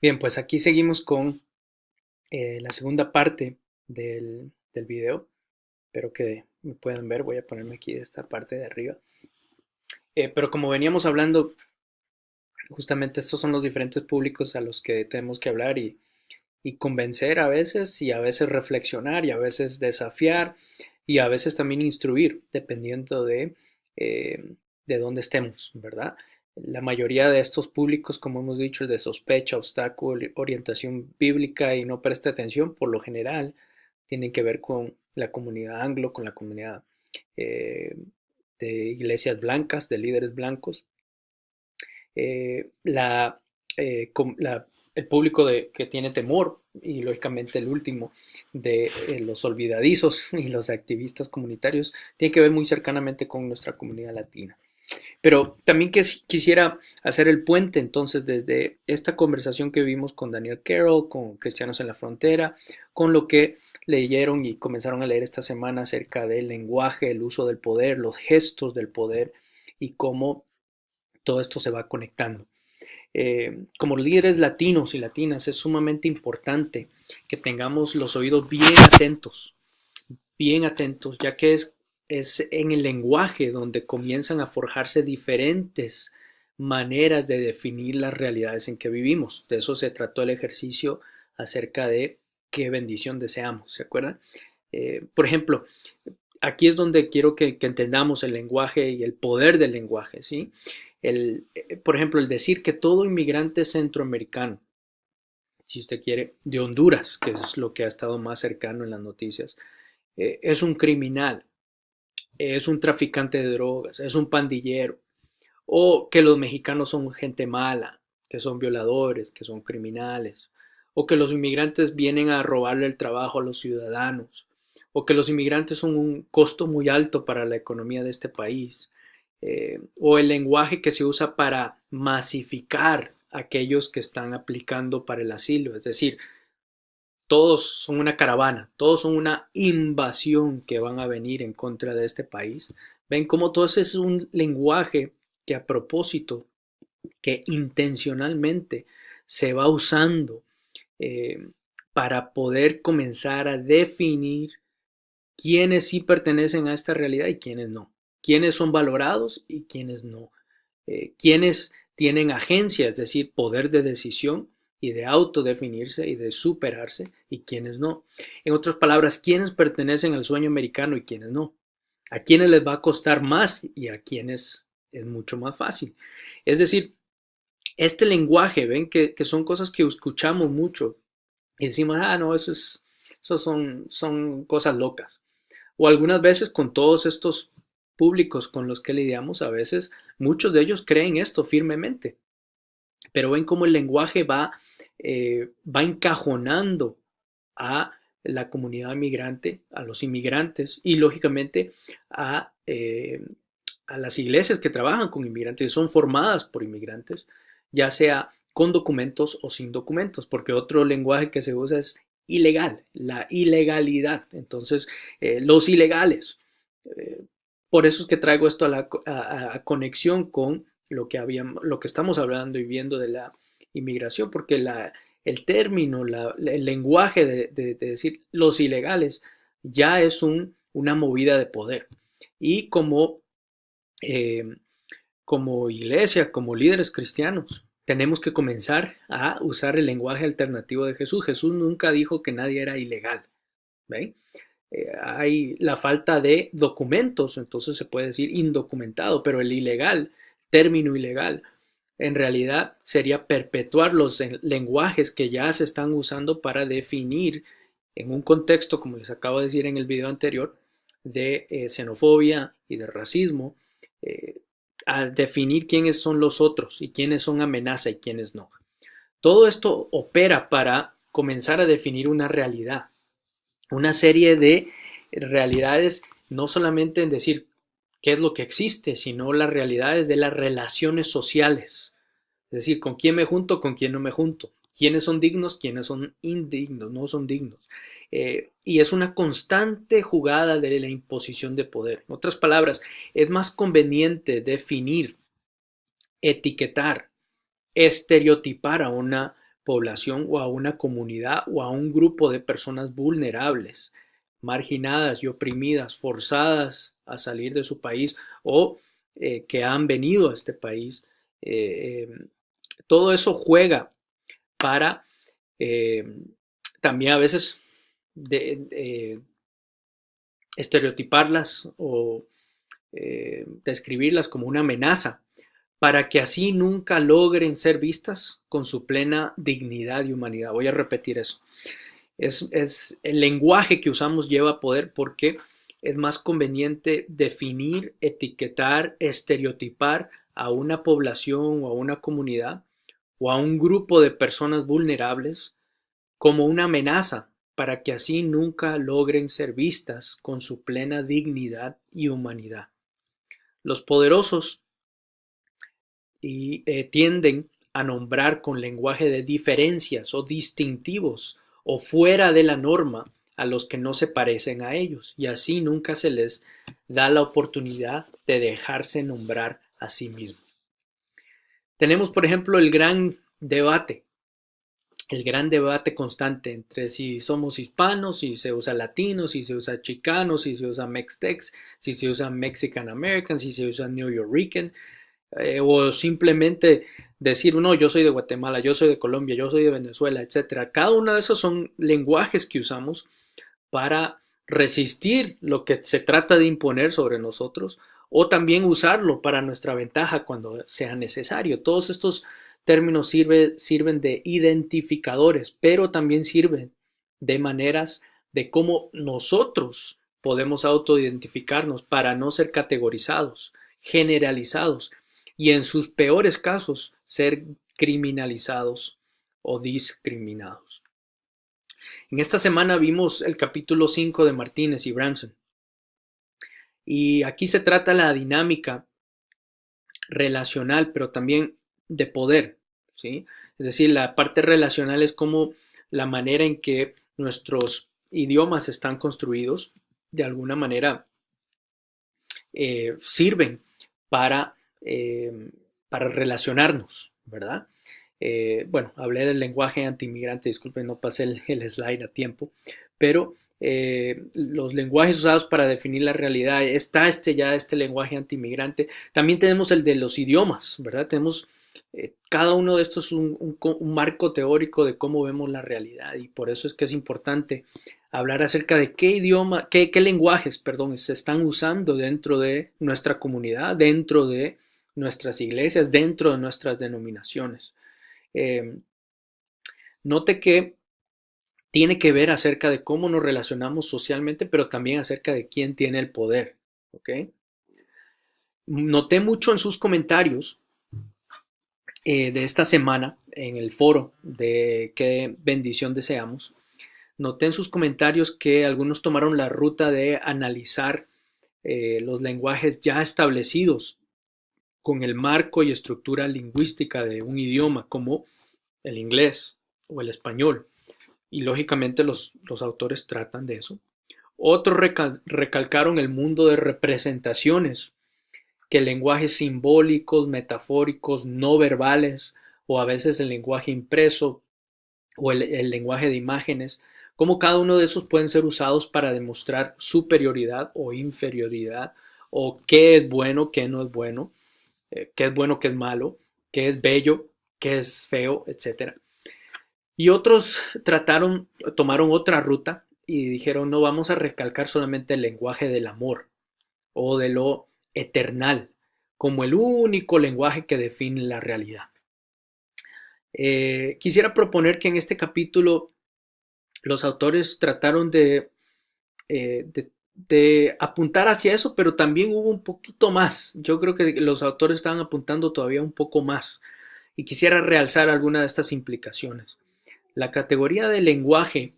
Bien, pues aquí seguimos con la segunda parte del video. Espero que me puedan ver. Voy a ponerme aquí de esta parte de arriba. Pero como veníamos hablando, justamente estos son los diferentes públicos a los que tenemos que hablar y convencer a veces y a veces reflexionar y a veces desafiar y a veces también instruir, dependiendo eh, de dónde estemos, ¿verdad? La mayoría de estos públicos, como hemos dicho, es de sospecha, obstáculo, orientación bíblica y no presta atención, por lo general, tienen que ver con la comunidad anglo, con la comunidad eh, de iglesias blancas, de líderes blancos, eh, la, la, el público que tiene temor y lógicamente el último de los olvidadizos y los activistas comunitarios tiene que ver muy cercanamente con nuestra comunidad latina. Pero también quisiera hacer el puente entonces desde esta conversación que vimos con Daniel Carroll, con Cristianos en la Frontera, con lo que leyeron y comenzaron a leer esta semana acerca del lenguaje, el uso del poder, los gestos del poder y cómo todo esto se va conectando. Como líderes latinos y latinas es sumamente importante que tengamos los oídos bien atentos, ya que es en el lenguaje donde comienzan a forjarse diferentes maneras de definir las realidades en que vivimos. De eso se trató el ejercicio acerca de qué bendición deseamos, ¿se acuerdan? Por ejemplo, aquí es donde quiero que entendamos el lenguaje y el poder del lenguaje, ¿sí? Por ejemplo, el decir que todo inmigrante centroamericano, si usted quiere, de Honduras, que es lo que ha estado más cercano en las noticias, es un criminal, es un traficante de drogas, es un pandillero, o que los mexicanos son gente mala, que son violadores, que son criminales, o que los inmigrantes vienen a robarle el trabajo a los ciudadanos, o que los inmigrantes son un costo muy alto para la economía de este país, o el lenguaje que se usa para masificar a aquellos que están aplicando para el asilo, es decir, todos son una caravana, todos son una invasión que van a venir en contra de este país. Ven cómo todo ese es un lenguaje que a propósito, que intencionalmente se va usando eh, para poder comenzar a definir quiénes sí pertenecen a esta realidad y quiénes no, quiénes son valorados y quiénes no, quiénes tienen agencia, es decir, poder de decisión y de autodefinirse y de superarse y quiénes no. En otras palabras, quiénes pertenecen al sueño americano y quiénes no. A quiénes les va a costar más y a quiénes es mucho más fácil. Es decir, este lenguaje, ven que son cosas que escuchamos mucho y decimos, ah, no, eso son cosas locas. O algunas veces con todos estos públicos con los que lidiamos, a veces muchos de ellos creen esto firmemente, pero ven cómo el lenguaje va encajonando a la comunidad migrante, a los inmigrantes y lógicamente a, eh, a las iglesias que trabajan con inmigrantes y son formadas por inmigrantes, ya sea con documentos o sin documentos, porque otro lenguaje que se usa es ilegal, la ilegalidad. Entonces, los ilegales. Eh, por eso es que traigo esto a conexión con lo que estamos hablando y viendo de la inmigración, porque el término, el lenguaje de decir los ilegales ya es una movida de poder. Y eh, como iglesia, como líderes cristianos, tenemos que comenzar a usar el lenguaje alternativo de Jesús. Jesús nunca dijo que nadie era ilegal. ¿Ven? Hay la falta de documentos, entonces se puede decir indocumentado, pero el ilegal, término ilegal, en realidad sería perpetuar los lenguajes que ya se están usando para definir en un contexto, como les acabo de decir en el video anterior, de xenofobia y de racismo, eh, a definir quiénes son los otros y quiénes son amenaza y quiénes no. Todo esto opera para comenzar a definir una realidad, una serie de realidades, no solamente en decir qué es lo que existe, sino las realidades de las relaciones sociales. Es decir, con quién me junto, con quién no me junto. Quiénes son dignos, quiénes son indignos, no son dignos. Y es una constante jugada de la imposición de poder. En otras palabras, es más conveniente definir, etiquetar, estereotipar a una población o a una comunidad o a un grupo de personas vulnerables, marginadas y oprimidas, forzadas a salir de su país o que han venido a este país. Todo eso juega para también a veces estereotiparlas o describirlas como una amenaza, para que así nunca logren ser vistas con su plena dignidad y humanidad. Voy a repetir eso. Es el lenguaje que usamos lleva poder porque es más conveniente definir, etiquetar, estereotipar a una población o a una comunidad o a un grupo de personas vulnerables como una amenaza para que así nunca logren ser vistas con su plena dignidad y humanidad. Los poderosos tienden a nombrar con lenguaje de diferencias o distintivos o fuera de la norma a los que no se parecen a ellos, y así nunca se les da la oportunidad de dejarse nombrar a sí mismos. Tenemos, por ejemplo, el gran debate constante entre si somos hispanos, si se usa latino, si se usa chicano, si se usa mextex, si se usa mexican american, si se usa new yorker, o simplemente decir, no, yo soy de Guatemala, yo soy de Colombia, yo soy de Venezuela, etcétera. Cada uno de esos son lenguajes que usamos para resistir lo que se trata de imponer sobre nosotros o también usarlo para nuestra ventaja cuando sea necesario. Todos estos términos sirven de identificadores, pero también sirven de maneras de cómo nosotros podemos autoidentificarnos para no ser categorizados, generalizados y en sus peores casos ser criminalizados o discriminados. En esta semana vimos el capítulo 5 de Martínez y Branson. Y aquí se trata la dinámica relacional, pero también de poder, ¿sí? Es decir, la parte relacional es como la manera en que nuestros idiomas están construidos, de alguna manera sirven para, para relacionarnos, ¿verdad? Bueno, hablé del lenguaje antimigrante, disculpen, no pasé el slide a tiempo, pero los lenguajes usados para definir la realidad, está este lenguaje antimigrante. También tenemos el de los idiomas, ¿verdad? Tenemos cada uno de estos un marco teórico de cómo vemos la realidad y por eso es que es importante hablar acerca de qué idioma, qué lenguajes, perdón, se están usando dentro de nuestra comunidad, dentro de nuestras iglesias, dentro de nuestras denominaciones. Note que tiene que ver acerca de cómo nos relacionamos socialmente, pero también acerca de quién tiene el poder. ¿Ok? Noté mucho en sus comentarios de esta semana en el foro de qué bendición deseamos. Noté en sus comentarios que algunos tomaron la ruta de analizar los lenguajes ya establecidos con el marco y estructura lingüística de un idioma como el inglés o el español. Y lógicamente los autores tratan de eso. Otros recalcaron el mundo de representaciones, que lenguajes simbólicos, metafóricos, no verbales, o a veces el lenguaje impreso o el lenguaje de imágenes, cómo cada uno de esos pueden ser usados para demostrar superioridad o inferioridad, o qué es bueno, qué no es bueno, qué es bueno, qué es malo, qué es bello, qué es feo, etc. Y otros tomaron otra ruta y dijeron, no, vamos a recalcar solamente el lenguaje del amor o de lo eternal como el único lenguaje que define la realidad. Quisiera proponer que en este capítulo los autores trataron de apuntar hacia eso, pero también hubo un poquito más. Yo creo que los autores estaban apuntando todavía un poco más y quisiera realzar alguna de estas implicaciones. La categoría de lenguaje,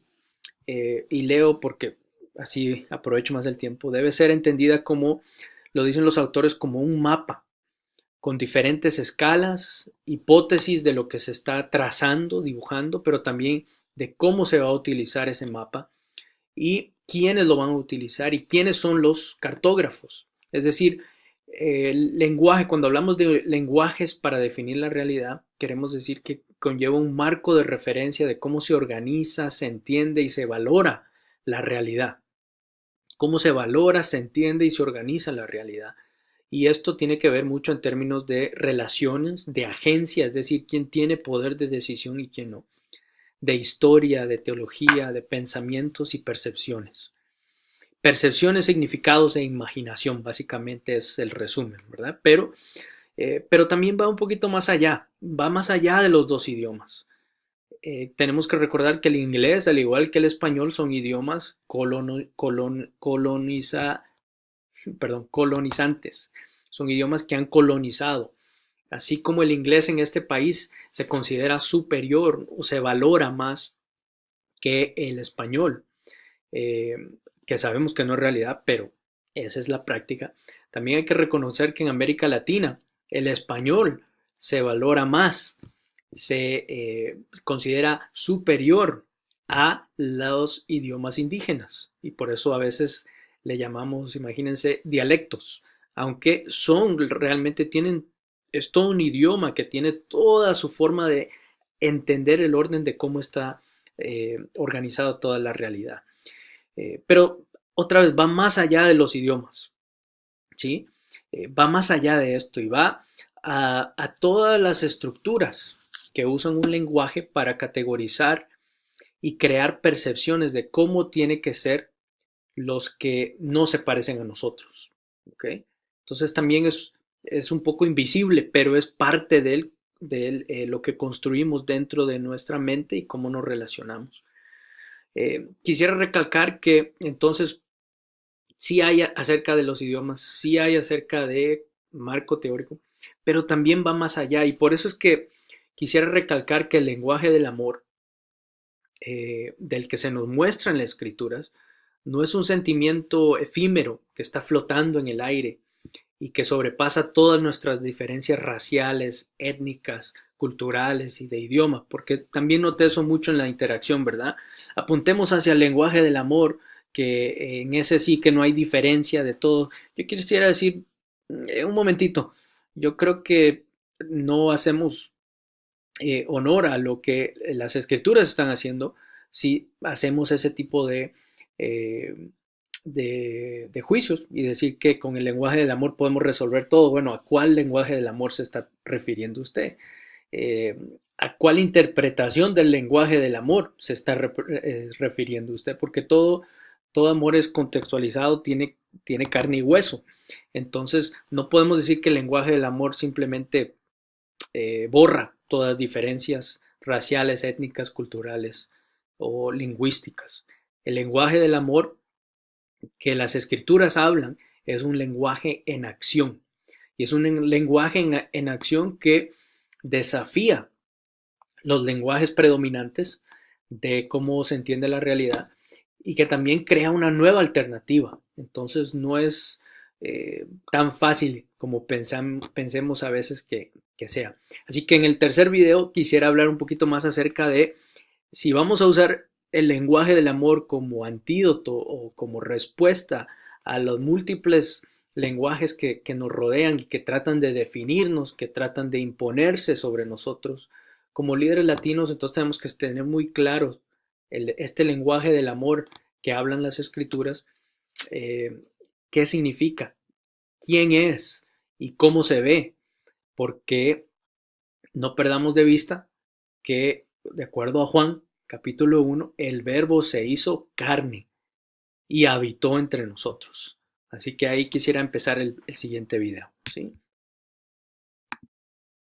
y leo porque así aprovecho más el tiempo, debe ser entendida como, lo dicen los autores, como un mapa con diferentes escalas, hipótesis de lo que se está trazando, dibujando, pero también de cómo se va a utilizar ese mapa y quiénes lo van a utilizar y quiénes son los cartógrafos. Es decir, el lenguaje, cuando hablamos de lenguajes para definir la realidad, queremos decir que conlleva un marco de referencia de cómo se organiza, se entiende y se valora la realidad. Cómo se valora, se entiende y se organiza la realidad. Y esto tiene que ver mucho en términos de relaciones, de agencia, es decir, quién tiene poder de decisión y quién no, de historia, de teología, de pensamientos y percepciones. Percepciones, significados e imaginación, básicamente es el resumen, ¿verdad? Pero también va un poquito más allá, va más allá de los dos idiomas. Tenemos que recordar que el inglés, al igual que el español, son idiomas colonizantes, son idiomas que han colonizado. Así como el inglés en este país se considera superior o se valora más que el español, eh, que sabemos que no es realidad, pero esa es la práctica. También hay que reconocer que en América Latina el español se valora más, se considera superior a los idiomas indígenas y por eso a veces le llamamos, imagínense, dialectos, aunque realmente es todo un idioma que tiene toda su forma de entender el orden de cómo está organizada toda la realidad. Pero otra vez va más allá de los idiomas, ¿sí? Va más allá de esto y va a todas las estructuras que usan un lenguaje para categorizar y crear percepciones de cómo tiene que ser los que no se parecen a nosotros. ¿Okay? Entonces también es un poco invisible, pero es parte de lo que construimos dentro de nuestra mente y cómo nos relacionamos. Quisiera recalcar que entonces sí hay acerca de los idiomas, sí hay acerca de marco teórico, pero también va más allá y por eso es que quisiera recalcar que el lenguaje del amor del que se nos muestra en las escrituras no es un sentimiento efímero que está flotando en el aire y que sobrepasa todas nuestras diferencias raciales, étnicas, culturales y de idioma, porque también noté eso mucho en la interacción, ¿verdad? Apuntemos hacia el lenguaje del amor, que en ese sí que no hay diferencia de todo. Yo quisiera decir, un momentito, yo creo que no hacemos honor a lo que las escrituras están haciendo si hacemos ese tipo eh, de juicios y decir que con el lenguaje del amor podemos resolver todo. Bueno, ¿a cuál lenguaje del amor se está refiriendo usted? Eh, ¿A cuál interpretación del lenguaje del amor se está refiriendo usted? Porque todo amor es contextualizado, tiene carne y hueso. Entonces, no podemos decir que el lenguaje del amor simplemente borra todas diferencias raciales, étnicas, culturales o lingüísticas. El lenguaje del amor que las escrituras hablan es un lenguaje en acción. Y es un lenguaje en acción que desafía los lenguajes predominantes de cómo se entiende la realidad y que también crea una nueva alternativa. Entonces no es tan fácil como pensemos a veces que sea. Así que en el tercer video quisiera hablar un poquito más acerca de si vamos a usar el lenguaje del amor como antídoto o como respuesta a los múltiples lenguajes que nos rodean y que tratan de definirnos, que tratan de imponerse sobre nosotros. Como líderes latinos, entonces tenemos que tener muy claro este lenguaje del amor que hablan las escrituras, eh, qué significa, quién es y cómo se ve, porque no perdamos de vista que, de acuerdo a Juan, capítulo 1, el verbo se hizo carne y habitó entre nosotros. Así que ahí quisiera empezar el siguiente video, ¿sí?